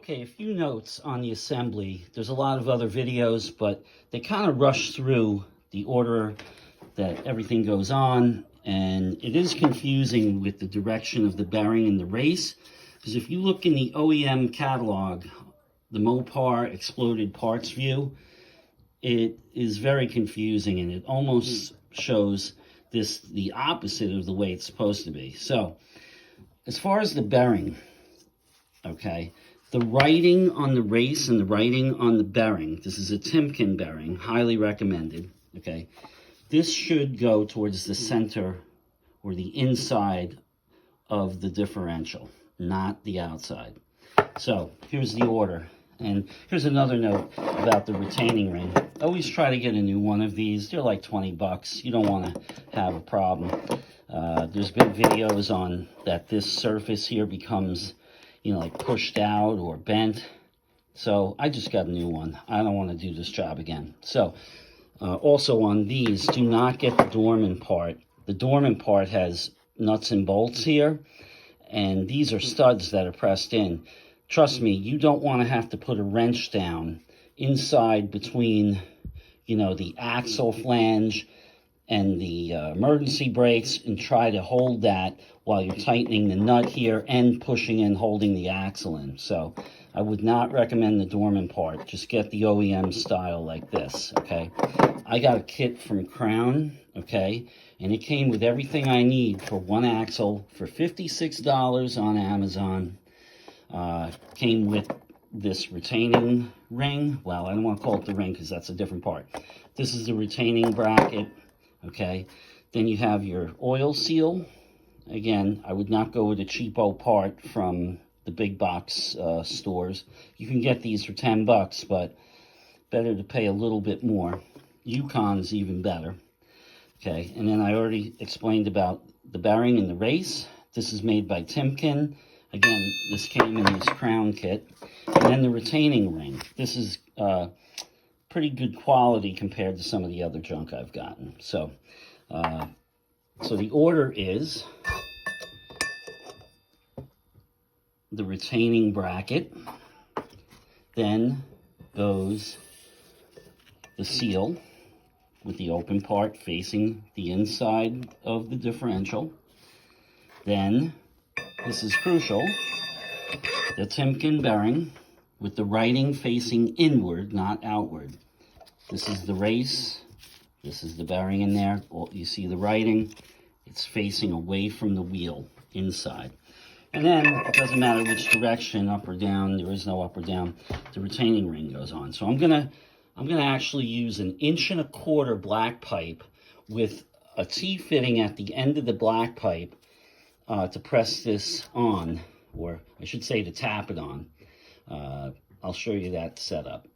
Okay, a few notes on the assembly. There's a lot of other videos, but they kind of rush through the order that everything goes on, and it is confusing with the direction of the bearing and the race, because if you look in the OEM catalog, the Mopar exploded parts view, it is very confusing, and it almost shows the opposite of the way it's supposed to be. So, as far as the bearing, okay, the writing on the race and the writing on the bearing, this is a Timken bearing, highly recommended, okay? This should go towards the center or the inside of the differential, not the outside. So, here's the order. And here's another note about the retaining ring. Always try to get a new one of these. They're like 20 bucks. You don't want to have a problem. There's been videos on that this surface here becomes, like pushed out or bent. So I just got a new one. I don't want to do this job again. So also on these, do not get the dormant part. The dormant part has nuts and bolts here, and these are studs that are pressed in. Trust me, you don't want to have to put a wrench down inside between, the axle flange and the emergency brakes and try to hold that while you're tightening the nut here and pushing and holding the axle in. So I would not recommend the dormant part. Just get the OEM style like this, okay? I got a kit from Crown, okay? And it came with everything I need for one axle for $56 on Amazon. Came with this retaining ring. Well, I don't want to call it the ring because that's a different part. This is the retaining bracket, okay? Then you have your oil seal. Again, I would not go with a cheapo part from the big box stores. You can get these for 10 bucks, but better to pay a little bit more. Yukon's even better. Okay, and then I already explained about the bearing and the race. This is made by Timken. Again, this came in this Crown kit. And then the retaining ring. This is pretty good quality compared to some of the other junk I've gotten. So, so the order is the retaining bracket, then goes the seal with the open part facing the inside of the differential. Then, this is crucial, the Timken bearing with the writing facing inward, not outward. This is the race. This is the bearing in there. You see the writing. It's facing away from the wheel, inside. And then, it doesn't matter which direction, up or down, there is no up or down, the retaining ring goes on. So I'm gonna actually use an 1.25 inch black pipe with a T-fitting at the end of the black pipe to press this on, or I should say to tap it on. I'll show you that setup.